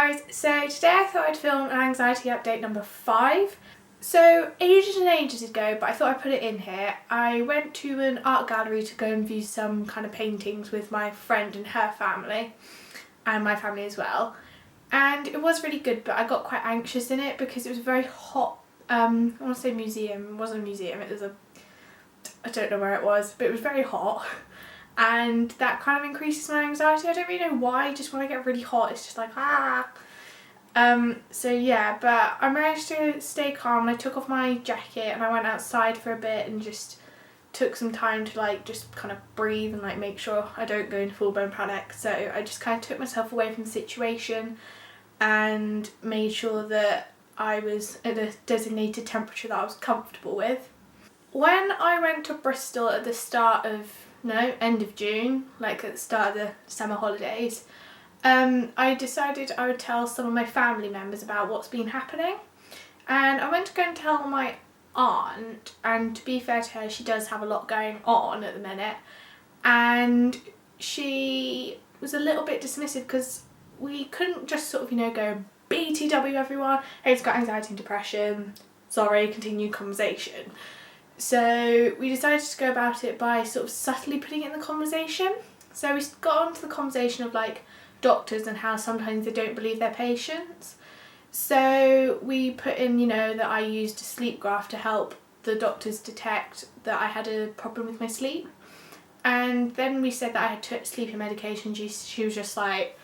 guys, so today I thought I'd film an anxiety update number 5. So ages and ages ago, but I thought I'd put it in here, I went to an art gallery to go and view some kind of paintings with my friend and her family, and my family as well. And it was really good, but I got quite anxious in it because it was a very hot, I want to say museum, it wasn't a museum, it was I don't know where it was, but it was very hot. And that kind of increases my anxiety. I don't really know why, just when I get really hot it's just like so yeah, but I managed to stay calm. I took off my jacket and I went outside for a bit and just took some time to like just kind of breathe and like make sure I don't go into full-blown panic. So I just kind of took myself away from the situation and made sure that I was at a designated temperature that I was comfortable with. When I went to Bristol at the end of June, like at the start of the summer holidays, I decided I would tell some of my family members about what's been happening. And I went to go and tell my aunt, and to be fair to her, she does have a lot going on at the minute, and she was a little bit dismissive because we couldn't just sort of, go BTW everyone, hey, it's got anxiety and depression, sorry, continue conversation. So we decided to go about it by sort of subtly putting it in the conversation. So we got onto the conversation of like doctors and how sometimes they don't believe their patients. So we put in, that I used a sleep graph to help the doctors detect that I had a problem with my sleep. And then we said that I had took sleeping medication. She was just like,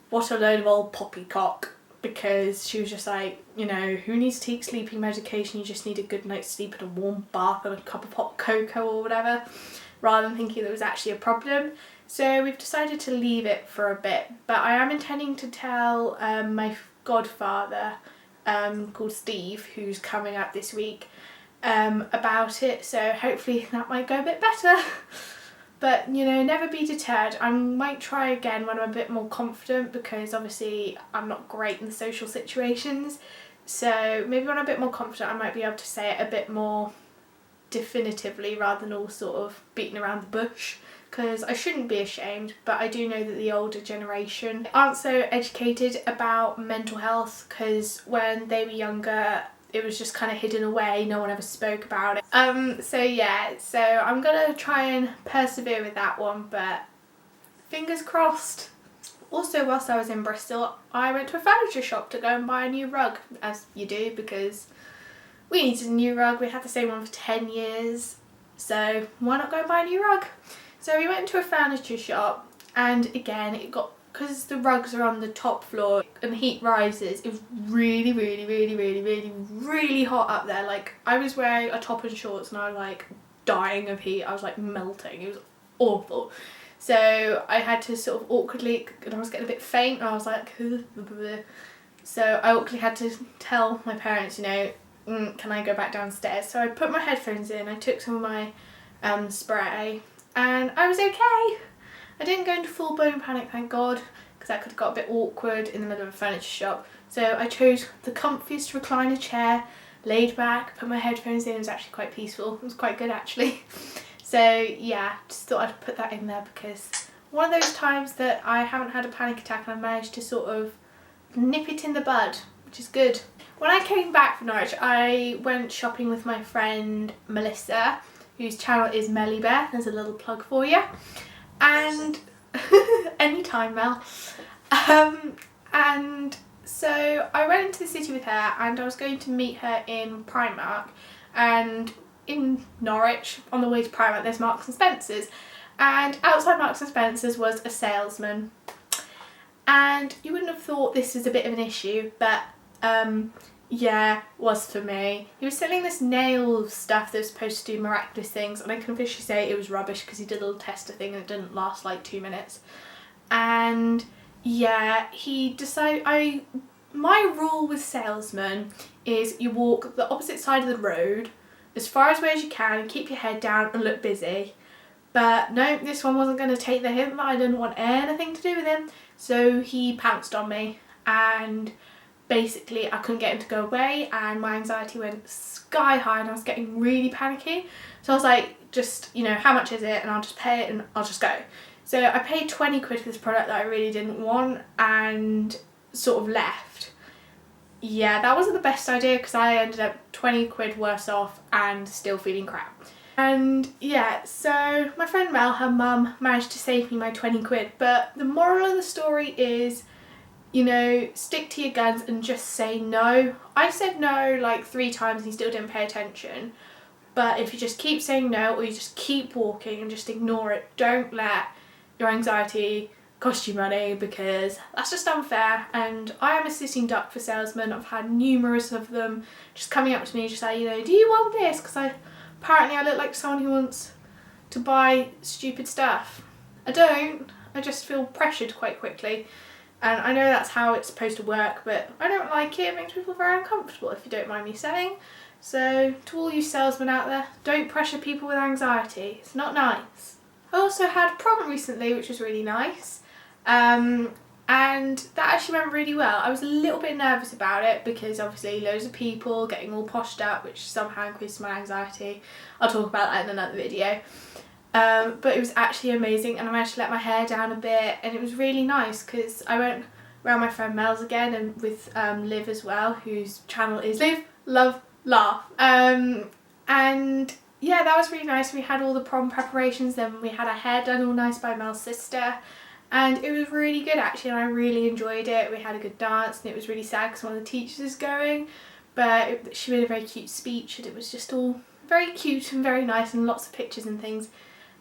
what a load of old poppycock. Because she was just like, who needs to take sleeping medication? You just need a good night's sleep and a warm bath and a cup of hot cocoa or whatever, rather than thinking there was actually a problem. So we've decided to leave it for a bit, but I am intending to tell my godfather, called Steve, who's coming up this week, about it, so hopefully that might go a bit better. But, never be deterred. I might try again when I'm a bit more confident, because obviously I'm not great in the social situations. So maybe when I'm a bit more confident I might be able to say it a bit more definitively rather than all sort of beating around the bush. Because I shouldn't be ashamed, but I do know that the older generation aren't so educated about mental health, because when they were younger it was just kind of hidden away, no one ever spoke about it. So I'm gonna try and persevere with that one, but fingers crossed. Also, whilst I was in Bristol, I went to a furniture shop to go and buy a new rug, as you do, because we needed a new rug. We had the same one for 10 years, so why not go and buy a new rug? So we went to a furniture shop, and again, because the rugs are on the top floor and the heat rises, it was really, really, really, really, really, really hot up there. Like, I was wearing a top and shorts and I was like dying of heat. I was like melting. It was awful. So I had to sort of awkwardly, and I was getting a bit faint, and I was like, so I awkwardly had to tell my parents, can I go back downstairs? So I put my headphones in, I took some of my spray, and I was okay. I didn't go into full-blown panic, thank God, because that could have got a bit awkward in the middle of a furniture shop. So I chose the comfiest recliner chair, laid back, put my headphones in. It was actually quite peaceful. It was quite good, actually. So yeah, just thought I'd put that in there, because one of those times that I haven't had a panic attack and I managed to sort of nip it in the bud, which is good. When I came back from Norwich, I went shopping with my friend Melissa, whose channel is Mellybear. There's a little plug for you. And anytime, Mel. And so I went into the city with her, and I was going to meet her in Primark, and in Norwich on the way to Primark there's Marks and Spencer's, and outside Marks and Spencer's was a salesman, and you wouldn't have thought this was a bit of an issue, but yeah, was for me. He was selling this nail stuff that was supposed to do miraculous things, and I can officially say it was rubbish because he did a little tester thing and it didn't last like 2 minutes. And yeah, he decided, my rule with salesmen is you walk the opposite side of the road as far away as you can, keep your head down and look busy. But no, this one wasn't going to take the hint that I didn't want anything to do with him, so he pounced on me, and basically I couldn't get him to go away, and my anxiety went sky high and I was getting really panicky. So I was like, just, how much is it? And I'll just pay it and I'll just go. So I paid 20 quid for this product that I really didn't want, and sort of left. Yeah, that wasn't the best idea because I ended up 20 quid worse off and still feeling crap. And yeah, so my friend Mel, her mum, managed to save me my 20 quid. But the moral of the story is, you know, stick to your guns and just say no. I said no like 3 times and he still didn't pay attention. But if you just keep saying no, or you just keep walking and just ignore it, don't let your anxiety cost you money, because that's just unfair. And I am a sitting duck for salesmen. I've had numerous of them just coming up to me just like, you know, do you want this? Because apparently I look like someone who wants to buy stupid stuff. I don't. I just feel pressured quite quickly. And I know that's how it's supposed to work, but I don't like it. It makes me feel very uncomfortable, if you don't mind me saying. So to all you salesmen out there, don't pressure people with anxiety. It's not nice. I also had prom recently, which was really nice. And that actually went really well. I was a little bit nervous about it because obviously loads of people getting all poshed up, which somehow increased my anxiety. I'll talk about that in another video. But it was actually amazing, and I managed to let my hair down a bit, and it was really nice because I went around my friend Mel's again, and with Liv as well, whose channel is Live, Love, Laugh. And yeah, that was really nice. We had all the prom preparations, then we had our hair done all nice by Mel's sister, and it was really good actually, and I really enjoyed it. We had a good dance, and it was really sad because one of the teachers is going, but she made a very cute speech, and it was just all very cute and very nice, and lots of pictures and things.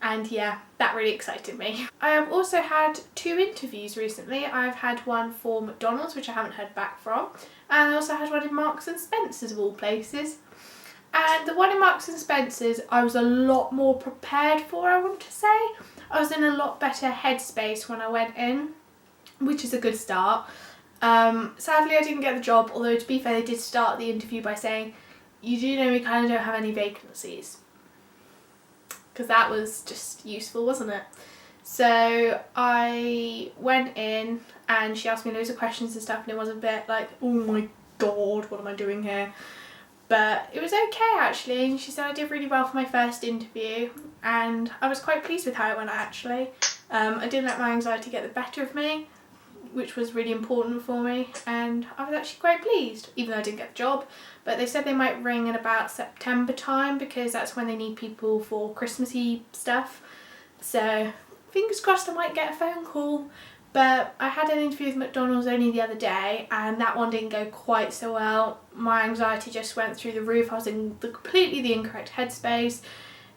And yeah, that really excited me. I have also had 2 interviews recently. I've had one for McDonald's, which I haven't heard back from, and I also had one in Marks and Spencer's of all places. And the one in Marks and Spencer's I was a lot more prepared for, I want to say. I was in a lot better headspace when I went in, which is a good start. Sadly I didn't get the job, although to be fair they did start the interview by saying, you do know we kind of don't have any vacancies. Because that was just useful, wasn't it? So I went in and she asked me loads of questions and stuff, and it was a bit like, oh my god, what am I doing here? But it was okay actually, and she said I did really well for my first interview, and I was quite pleased with how it went actually. I didn't let my anxiety get the better of me, which was really important for me, and I was actually quite pleased, even though I didn't get the job. But they said they might ring in about September time because that's when they need people for Christmassy stuff. So fingers crossed I might get a phone call. But I had an interview with McDonald's only the other day, and that one didn't go quite so well. My anxiety just went through the roof. I was in completely the incorrect headspace,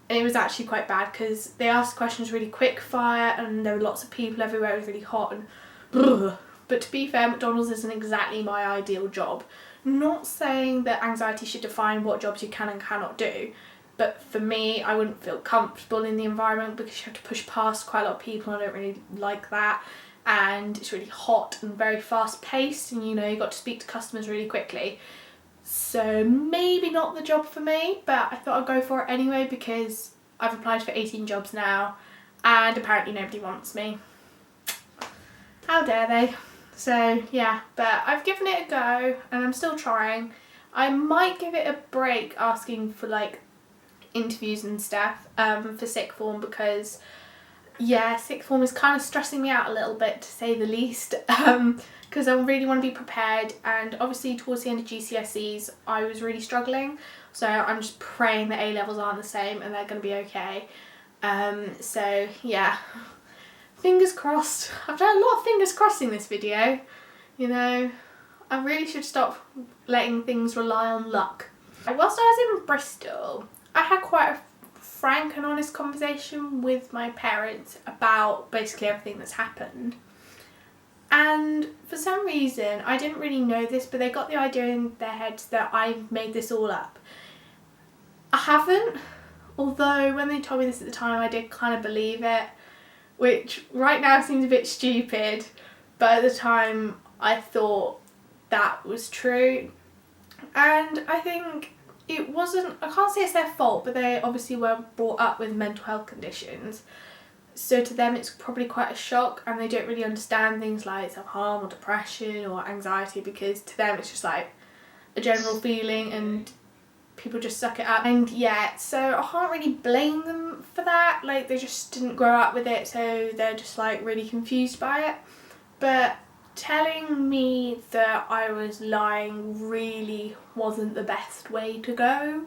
and it was actually quite bad because they asked questions really quick fire, and there were lots of people everywhere. It was really hot and ugh. But to be fair, McDonald's isn't exactly my ideal job. Not saying that anxiety should define what jobs you can and cannot do, but for me, I wouldn't feel comfortable in the environment because you have to push past quite a lot of people, and I don't really like that. And it's really hot and very fast paced, and you know, you got to speak to customers really quickly. So maybe not the job for me, but I thought I'd go for it anyway because I've applied for 18 jobs now and apparently nobody wants me. How dare they? So yeah, but I've given it a go and I'm still trying. I might give it a break asking for like interviews and stuff for sixth form because yeah, sixth form is kind of stressing me out a little bit to say the least, because I really want to be prepared, and obviously towards the end of GCSEs I was really struggling, so I'm just praying that A-levels aren't the same and they're going to be okay. So yeah, fingers crossed. I've done a lot of fingers crossing this video, you know. I really should stop letting things rely on luck. Whilst I was in Bristol, I had quite a frank and honest conversation with my parents about basically everything that's happened, and for some reason I didn't really know this, but they got the idea in their heads that I've made this all up. I haven't, although when they told me this at the time I did kind of believe it, which right now seems a bit stupid, but at the time I thought that was true. And I think it wasn't, I can't say it's their fault, but they obviously were brought up with mental health conditions. So to them it's probably quite a shock, and they don't really understand things like self-harm or depression or anxiety, because to them it's just like a general feeling and people just suck it up. And yeah, so I can't really blame them for that. Like, they just didn't grow up with it, so they're just like really confused by it. But telling me that I was lying really wasn't the best way to go,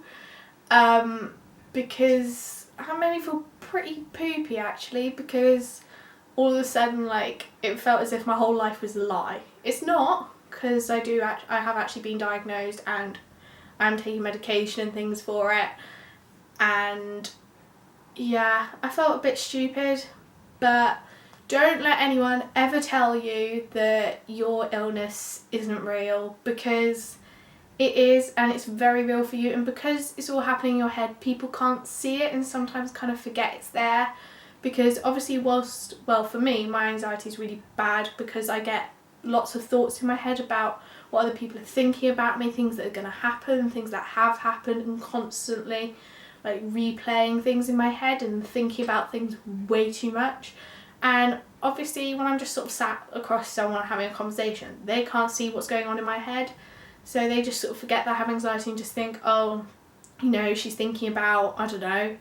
because that made me feel pretty poopy actually, because all of a sudden like it felt as if my whole life was a lie. It's not, because I have actually been diagnosed and I'm taking medication and things for it, and yeah, I felt a bit stupid. But don't let anyone ever tell you that your illness isn't real, because it is, and it's very real for you. And because it's all happening in your head, people can't see it and sometimes kind of forget it's there. Because obviously well, for me, my anxiety is really bad because I get lots of thoughts in my head about what other people are thinking about me, things that are going to happen, things that have happened, and constantly like replaying things in my head and thinking about things way too much. And obviously when I'm just sort of sat across someone having a conversation, they can't see what's going on in my head, so they just sort of forget that I have anxiety and just think, oh, you know, she's thinking about, I don't know,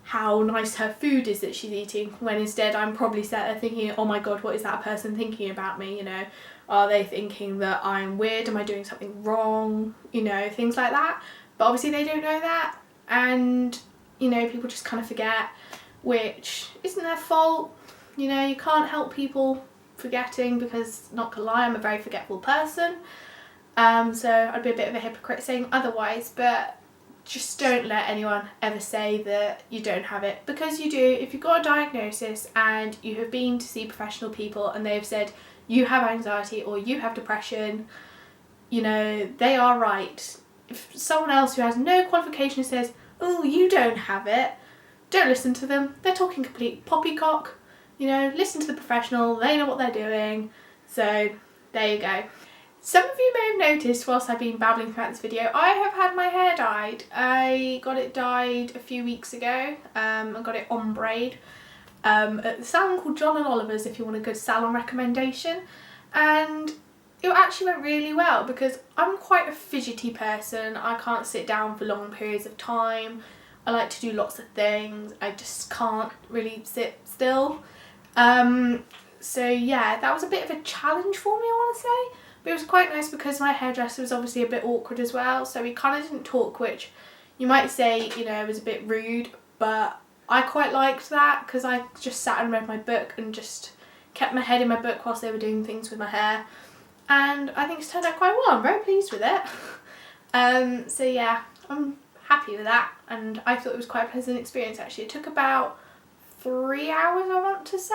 how nice her food is that she's eating, when instead I'm probably sat there thinking, oh my god, what is that person thinking about me, you know, are they thinking that I'm weird, am I doing something wrong, you know, things like that. But obviously they don't know that, and you know, people just kind of forget, which isn't their fault. You know, you can't help people forgetting, because not gonna lie, I'm a very forgetful person, so I'd be a bit of a hypocrite saying otherwise. But just don't let anyone ever say that you don't have it, because you do. If you've got a diagnosis and you have been to see professional people and they've said you have anxiety or you have depression, you know, they are right. If someone else who has no qualification says, oh, you don't have it, don't listen to them. They're talking complete poppycock. You know, listen to the professional, they know what they're doing. So there you go. Some of you may have noticed whilst I've been babbling throughout this video, I have had my hair dyed. I got it dyed a few weeks ago. I got it ombre'd at the salon called John and Oliver's, if you want a good salon recommendation. And it actually went really well, because I'm quite a fidgety person. I can't sit down for long periods of time. I like to do lots of things. I just can't really sit still. So yeah, that was a bit of a challenge for me, I want to say. But it was quite nice because my hairdresser was obviously a bit awkward as well, so we kind of didn't talk, which you might say, you know, was a bit rude, but I quite liked that, because I just sat and read my book and just kept my head in my book whilst they were doing things with my hair, and I think it's turned out quite well. I'm very pleased with it. So yeah, I'm happy with that, and I thought it was quite a pleasant experience actually. It took about 3 hours, I want to say.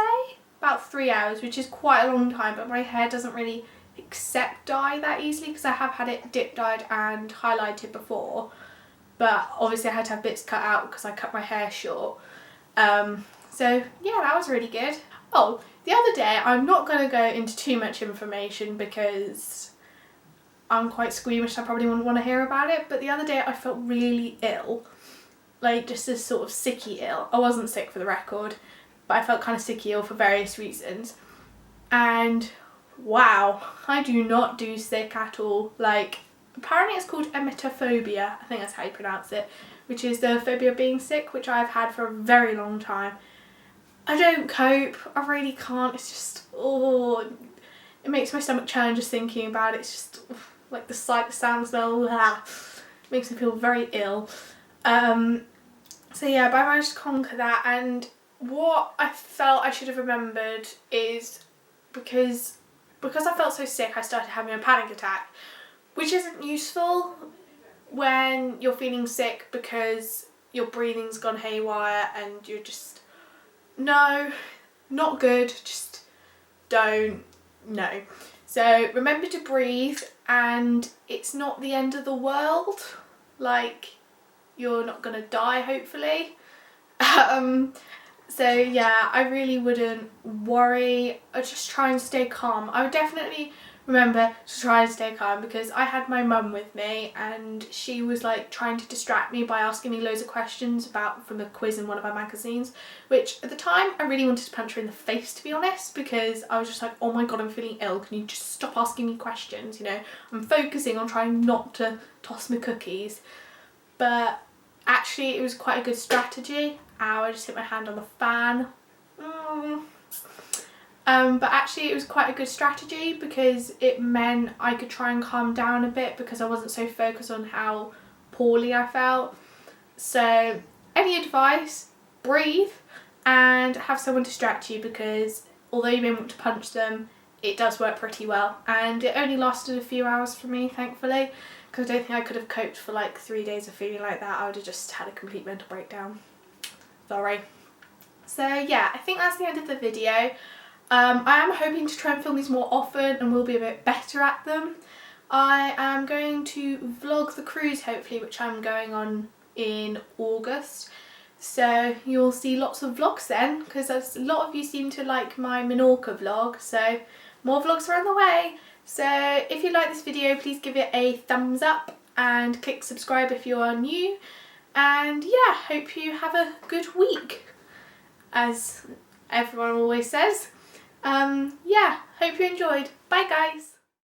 About 3 hours, which is quite a long time, but my hair doesn't really accept dye that easily, because I have had it dip dyed and highlighted before, but obviously I had to have bits cut out because I cut my hair short. So yeah, that was really good. Oh, the other day, I'm not going to go into too much information because I'm quite squeamish, I probably wouldn't want to hear about it, but the other day I felt really ill, like just this sort of sicky ill. I wasn't sick for the record, but I felt kind of sicky ill for various reasons, and wow, I do not do sick at all. Like, apparently it's called emetophobia, I think that's how you pronounce it, which is the phobia of being sick, which I've had for a very long time. I don't cope, I really can't. It's just, oh, it makes my stomach churn just thinking about it. It's just like the sight, the sound, smell, makes me feel very ill. So yeah, but I managed to conquer that, and what I felt I should have remembered is because I felt so sick, I started having a panic attack, which isn't useful when you're feeling sick because your breathing's gone haywire and you're just, no, not good, just don't, no. So remember to breathe, and it's not the end of the world, like you're not gonna die, hopefully. So yeah, I really wouldn't worry. I just try and stay calm. I would definitely remember to try and stay calm, because I had my mum with me and she was like trying to distract me by asking me loads of questions from a quiz in one of our magazines, which at the time I really wanted to punch her in the face, to be honest, because I was just like, oh my god, I'm feeling ill, can you just stop asking me questions, you know, I'm focusing on trying not to toss my cookies. But actually it was quite a good strategy. Ow, I just hit my hand on the fan. But actually it was quite a good strategy because it meant I could try and calm down a bit because I wasn't so focused on how poorly I felt. So any advice, breathe and have someone distract you, because although you may want to punch them, it does work pretty well. And it only lasted a few hours for me, thankfully, because I don't think I could have coped for like 3 days of feeling like that. I would have just had a complete mental breakdown. Sorry. So yeah, I think that's the end of the video. I am hoping to try and film these more often and will be a bit better at them. I am going to vlog the cruise hopefully, which I'm going on in August. So you'll see lots of vlogs then, because a lot of you seem to like my Menorca vlog, so more vlogs are on the way. So if you like this video, please give it a thumbs up and click subscribe if you are new. And yeah, hope you have a good week, as everyone always says. Yeah, hope you enjoyed. Bye guys.